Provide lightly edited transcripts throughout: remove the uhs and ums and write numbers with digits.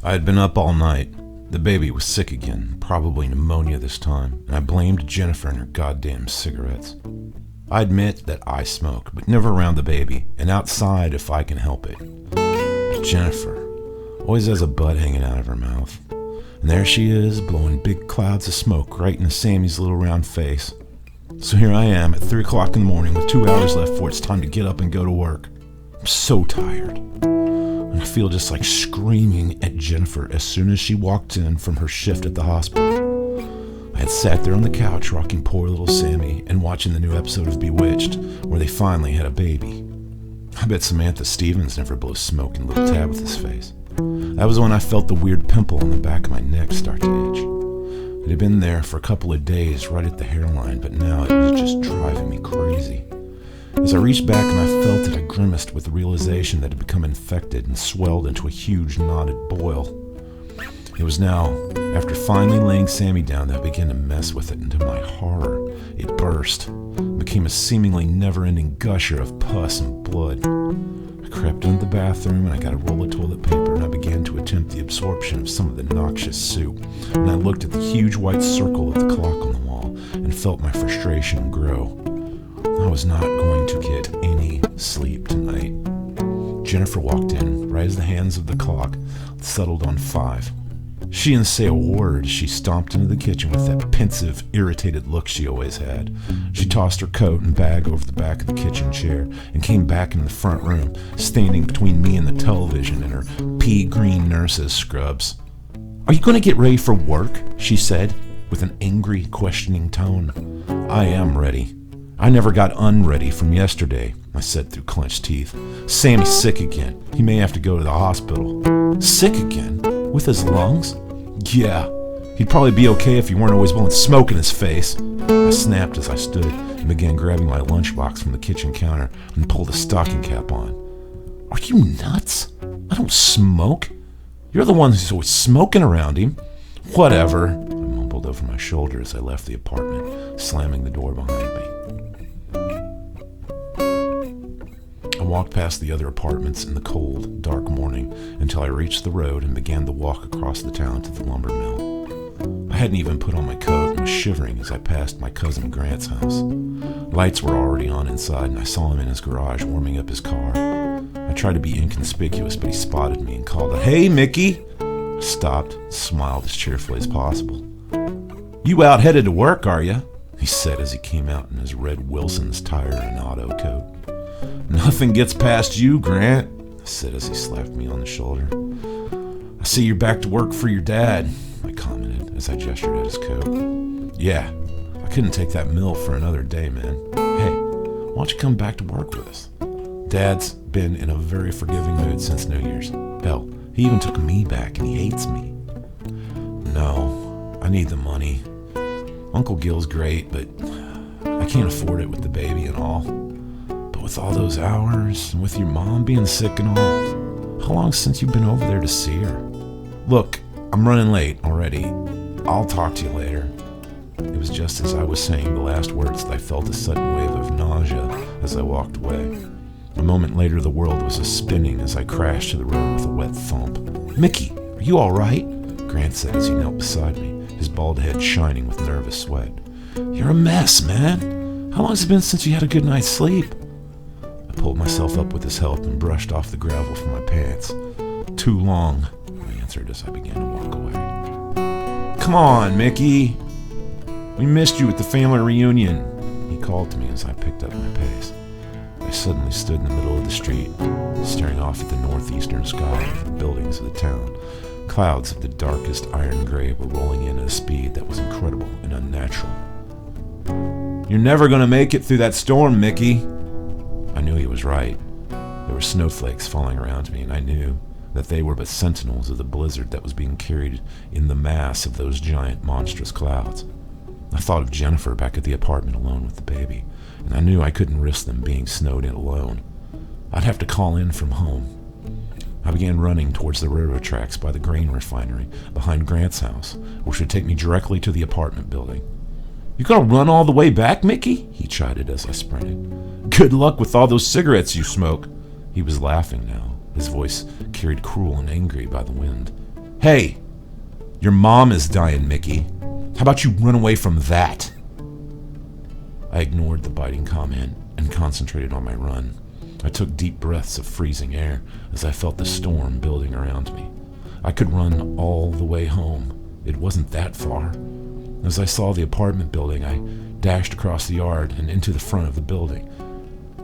I had been up all night. The baby was sick again, probably pneumonia this time, and I blamed Jennifer and her goddamn cigarettes. I admit that I smoke, but never around the baby, and outside if I can help it. But Jennifer always has a butt hanging out of her mouth. And there she is, blowing big clouds of smoke right into Sammy's little round face. So here I am at 3 o'clock in the morning with 2 hours left before it's time to get up and go to work. I'm so tired. And I feel just like screaming at Jennifer as soon as she walked in from her shift at the hospital. I had sat there on the couch rocking poor little Sammy and watching the new episode of Bewitched where they finally had a baby. I bet Samantha Stevens never blows smoke in little Tabitha's face. That was when I felt the weird pimple on the back of my neck start to itch. It had been there for a couple of days right at the hairline, but now it was just driving me crazy. As I reached back and I felt it, I grimaced with the realization that it had become infected and swelled into a huge knotted boil. It was now, after finally laying Sammy down, that I began to mess with it, and to my horror, it burst, became a seemingly never-ending gusher of pus and blood. I crept into the bathroom and I got a roll of toilet paper and I began to attempt the absorption of some of the noxious soup. And I looked at the huge white circle of the clock on the wall and felt my frustration grow. I was not going to get any sleep tonight. Jennifer walked in right as the hands of the clock settled on 5. She didn't say a word as she stomped into the kitchen with that pensive, irritated look she always had. She tossed her coat and bag over the back of the kitchen chair and came back into the front room, standing between me and the television in her pea green nurse's scrubs. "Are you going to get ready for work?" she said, with an angry, questioning tone. "I am ready. I never got unready from yesterday," I said through clenched teeth. "Sammy's sick again. He may have to go to the hospital." "Sick again? With his lungs?" "Yeah. He'd probably be okay if he weren't always blowing smoke in his face." I snapped as I stood and began grabbing my lunchbox from the kitchen counter and pulled a stocking cap on. "Are you nuts? I don't smoke. You're the one who's always smoking around him." "Whatever," I mumbled over my shoulder as I left the apartment, slamming the door behind me. I walked past the other apartments in the cold, dark morning until I reached the road and began the walk across the town to the lumber mill. I hadn't even put on my coat and was shivering as I passed my cousin Grant's house. Lights were already on inside and I saw him in his garage warming up his car. I tried to be inconspicuous, but he spotted me and called out, "Hey, Mickey!" I stopped and smiled as cheerfully as possible. "You out headed to work, are you?" he said as he came out in his red Wilson's tire and auto coat. "Nothing gets past you, Grant," I said as he slapped me on the shoulder. "I see you're back to work for your dad," I commented as I gestured at his coat. "Yeah, I couldn't take that mill for another day, man. Hey, why don't you come back to work with us? Dad's been in a very forgiving mood since New Year's. Hell, he even took me back and he hates me." "No, I need the money. Uncle Gil's great, but I can't afford it with the baby and all. With all those hours, and with your mom being sick and all, how long since you've been over there to see her? Look, I'm running late already. I'll talk to you later." It was just as I was saying the last words that I felt a sudden wave of nausea as I walked away. A moment later, the world was a-spinning as I crashed to the road with a wet thump. "Mickey, are you all right?" Grant said as he knelt beside me, his bald head shining with nervous sweat. "You're a mess, man. How long has it been since you had a good night's sleep?" I pulled myself up with his help and brushed off the gravel from my pants. "Too long," I answered as I began to walk away. "Come on, Mickey. We missed you at the family reunion," he called to me as I picked up my pace. I suddenly stood in the middle of the street, staring off at the northeastern sky of the buildings of the town. Clouds of the darkest iron gray were rolling in at a speed that was incredible and unnatural. "You're never going to make it through that storm, Mickey." I knew he was right. There were snowflakes falling around me, and I knew that they were but sentinels of the blizzard that was being carried in the mass of those giant, monstrous clouds. I thought of Jennifer back at the apartment alone with the baby, and I knew I couldn't risk them being snowed in alone. I'd have to call in from home. I began running towards the railroad tracks by the grain refinery behind Grant's house, which would take me directly to the apartment building. You gonna run all the way back, Mickey? He chided as I sprinted. Good luck with all those cigarettes you smoke. He was laughing now, his voice carried cruel and angry by the wind. Hey, your mom is dying, Mickey. How about you run away from that? I ignored the biting comment and concentrated on my run. I took deep breaths of freezing air as I felt the storm building around me. I could run all the way home. It wasn't that far. As I saw the apartment building, I dashed across the yard and into the front of the building.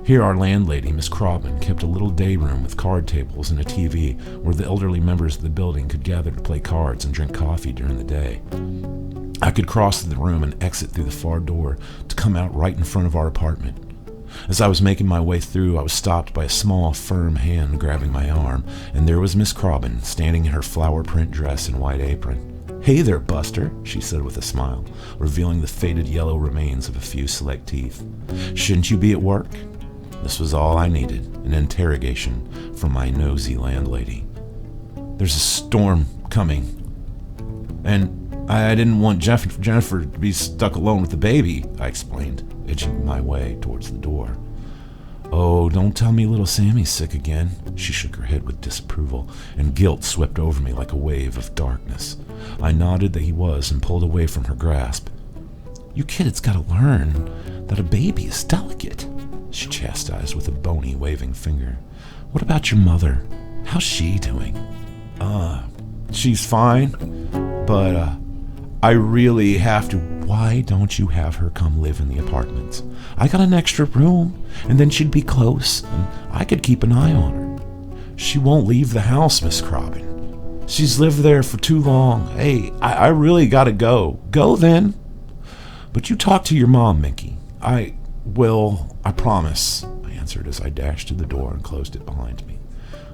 Here our landlady, Miss Crawbin, kept a little day room with card tables and a TV where the elderly members of the building could gather to play cards and drink coffee during the day. I could cross the room and exit through the far door to come out right in front of our apartment. As I was making my way through, I was stopped by a small, firm hand grabbing my arm, and there was Miss Crawbin, standing in her flower print dress and white apron. Hey there, Buster, she said with a smile, revealing the faded yellow remains of a few select teeth. Shouldn't you be at work? This was all I needed, an interrogation from my nosy landlady. There's a storm coming, and I didn't want Jennifer to be stuck alone with the baby, I explained, edging my way towards the door. Oh, don't tell me little Sammy's sick again. She shook her head with disapproval, and guilt swept over me like a wave of darkness. I nodded that he was and pulled away from her grasp. You kids gotta learn that a baby is delicate, she chastised with a bony, waving finger. What about your mother? How's she doing? She's fine, but I really have to. Why don't you have her come live in the apartments? I got an extra room, and then she'd be close, and I could keep an eye on her. She won't leave the house, Miss Crawbin. She's lived there for too long. Hey, I really gotta go. Go then. But you talk to your mom, Mickey. I will, I promise, I answered as I dashed to the door and closed it behind me.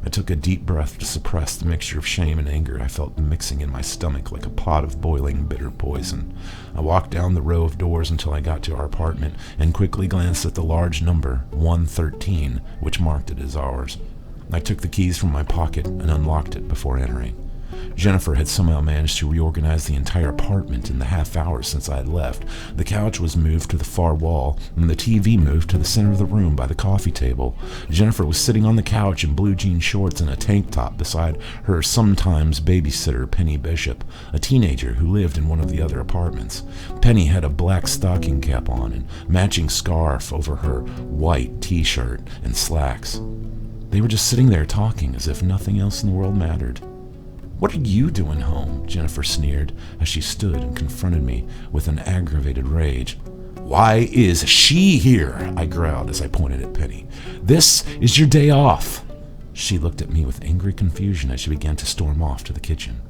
I took a deep breath to suppress the mixture of shame and anger I felt mixing in my stomach like a pot of boiling bitter poison. I walked down the row of doors until I got to our apartment and quickly glanced at the large number, 113, which marked it as ours. I took the keys from my pocket and unlocked it before entering. Jennifer had somehow managed to reorganize the entire apartment in the half hour since I had left. The couch was moved to the far wall, and the TV moved to the center of the room by the coffee table. Jennifer was sitting on the couch in blue jean shorts and a tank top beside her sometimes babysitter, Penny Bishop, a teenager who lived in one of the other apartments. Penny had a black stocking cap on and matching scarf over her white t-shirt and slacks. They were just sitting there talking as if nothing else in the world mattered. What are you doing home? Jennifer sneered as she stood and confronted me with an aggravated rage. Why is she here? I growled as I pointed at Penny. This is your day off. She looked at me with angry confusion as she began to storm off to the kitchen.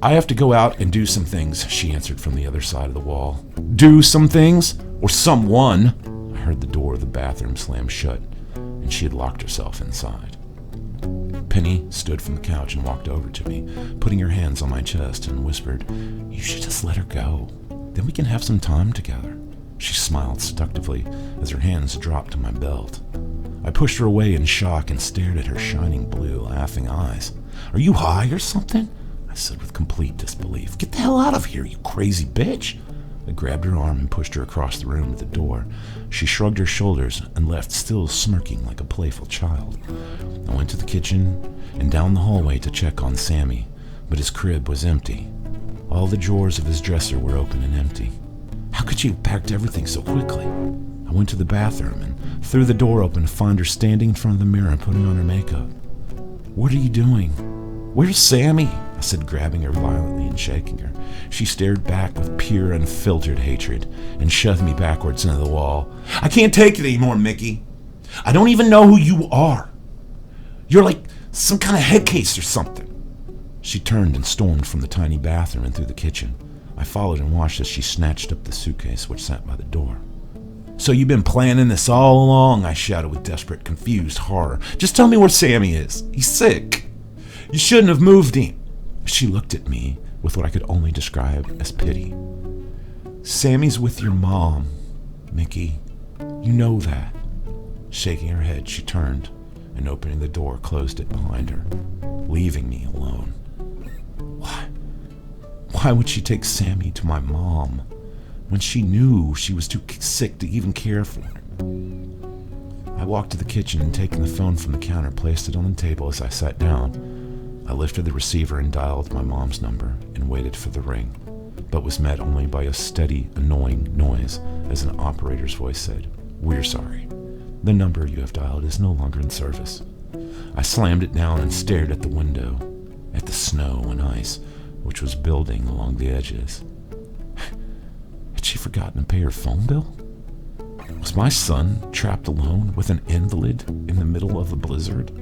I have to go out and do some things, she answered from the other side of the wall. Do some things? Or someone? I heard the door of the bathroom slam shut, and she had locked herself inside. Penny stood from the couch and walked over to me, putting her hands on my chest and whispered, You should just let her go. Then we can have some time together. She smiled seductively as her hands dropped to my belt. I pushed her away in shock and stared at her shining blue, laughing eyes. Are you high or something? I said with complete disbelief. Get the hell out of here, you crazy bitch. I grabbed her arm and pushed her across the room to the door. She shrugged her shoulders and left, still smirking like a playful child. I went to the kitchen and down the hallway to check on Sammy, but his crib was empty. All the drawers of his dresser were open and empty. How could she have packed everything so quickly? I went to the bathroom and threw the door open to find her standing in front of the mirror and putting on her makeup. What are you doing? Where's Sammy? I said, grabbing her violently and shaking her. She stared back with pure, unfiltered hatred and shoved me backwards into the wall. I can't take it anymore, Mickey. I don't even know who you are. You're like some kind of head case or something. She turned and stormed from the tiny bathroom and through the kitchen. I followed and watched as she snatched up the suitcase which sat by the door. So you've been planning this all along, I shouted with desperate, confused horror. Just tell me where Sammy is. He's sick. You shouldn't have moved him. She looked at me with what I could only describe as pity. Sammy's with your mom, Mickey. You know that. Shaking her head, she turned and opening the door, closed it behind her, leaving me alone. Why would she take Sammy to my mom? when she knew she was too sick to even care for it. I walked to the kitchen and, taking the phone from the counter, placed it on the table. As I sat down, I lifted the receiver and dialed my mom's number and waited for the ring, but was met only by a steady, annoying noise as an operator's voice said, "We're sorry. The number you have dialed is no longer in service." I slammed it down and stared at the window, at the snow and ice, which was building along the edges. Had she forgotten to pay her phone bill? Was my son trapped alone with an invalid in the middle of a blizzard?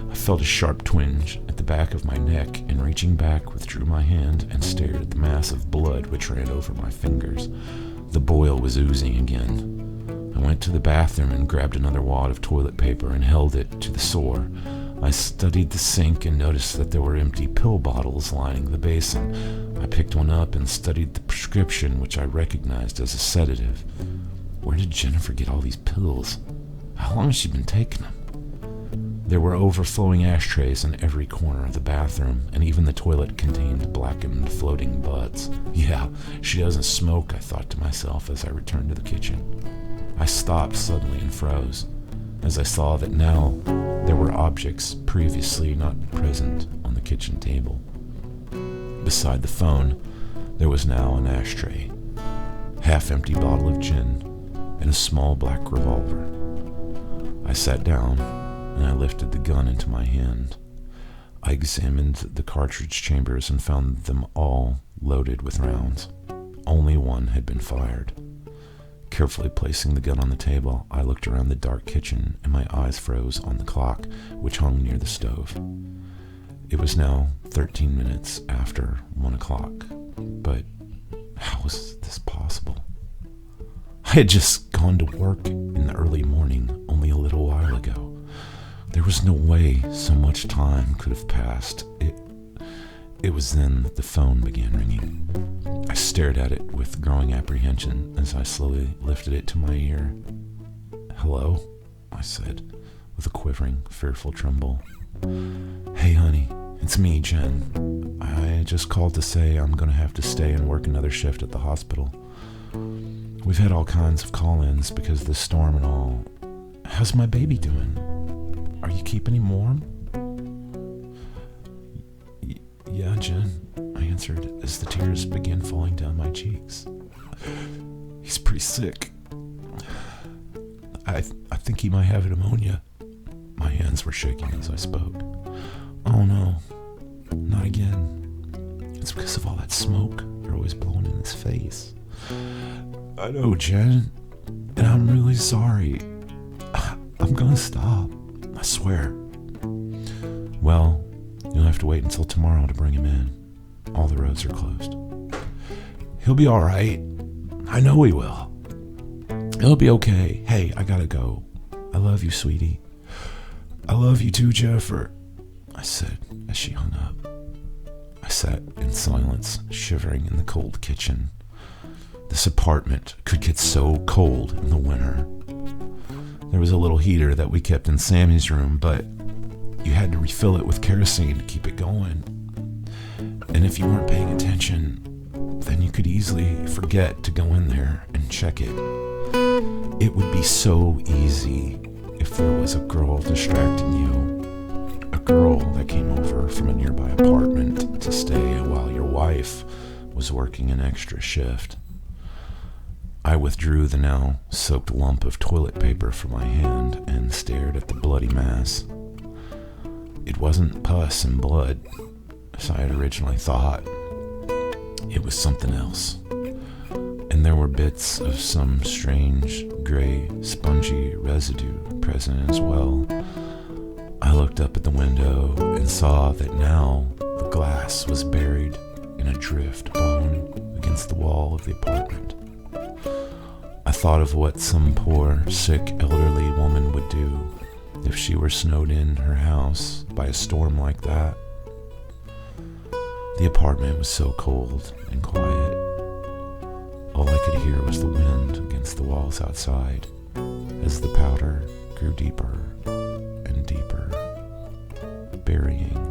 I felt a sharp twinge at the back of my neck and, reaching back, withdrew my hand and stared at the mass of blood which ran over my fingers. The boil was oozing again. I went to the bathroom and grabbed another wad of toilet paper and held it to the sore. I studied the sink and noticed that there were empty pill bottles lining the basin. I picked one up and studied the prescription, which I recognized as a sedative. Where did Jennifer get all these pills? How long has she been taking them? There were overflowing ashtrays in every corner of the bathroom, and even the toilet contained blackened, floating butts. Yeah, she doesn't smoke, I thought to myself as I returned to the kitchen. I stopped suddenly and froze, as I saw that now there were objects previously not present on the kitchen table. Beside the phone, there was now an ashtray, half-empty bottle of gin, and a small black revolver. I sat down and I lifted the gun into my hand. I examined the cartridge chambers and found them all loaded with rounds. Only one had been fired. Carefully placing the gun on the table, I looked around the dark kitchen and my eyes froze on the clock, which hung near the stove. It was now 13 minutes after 1 o'clock. But how was this possible? I had just gone to work in the early morning only a little while ago. There was no way so much time could have passed. It was then that the phone began ringing. I stared at it with growing apprehension as I slowly lifted it to my ear. "Hello?" I said, with a quivering, fearful tremble. "Hey, honey, it's me, Jen. I just called to say I'm going to have to stay and work another shift at the hospital. We've had all kinds of call-ins because of the storm and all. How's my baby doing? Are you keeping him warm?" Yeah, Jen, I answered as the tears began falling down my cheeks. "He's pretty sick. I think he might have pneumonia." My hands were shaking as I spoke. "Oh no, not again. It's because of all that smoke you're always blowing in his face." "I know, Jen, and I'm really sorry. I'm gonna stop, I swear." "Well, you'll have to wait until tomorrow to bring him in. All the roads are closed." "He'll be all right. I know he will. He'll be okay. Hey, I gotta go. I love you, sweetie." "I love you too, Jennifer," I said as she hung up. I sat in silence, shivering in the cold kitchen. This apartment could get so cold in the winter. There was a little heater that we kept in Sammy's room, but you had to refill it with kerosene to keep it going. And if you weren't paying attention, then you could easily forget to go in there and check it. It would be so easy if there was a girl distracting you. A girl that came over from a nearby apartment to stay while your wife was working an extra shift. I withdrew the now soaked lump of toilet paper from my hand and stared at the bloody mass. It wasn't pus and blood, as I had originally thought. It was something else. And there were bits of some strange, gray, spongy residue present as well. I looked up at the window and saw that now the glass was buried in a drift blown against the wall of the apartment. I thought of what some poor, sick, elderly woman would do if she were snowed in her house by a storm like that. The apartment was so cold and quiet. All I could hear was the wind against the walls outside as the powder grew deeper and deeper, burying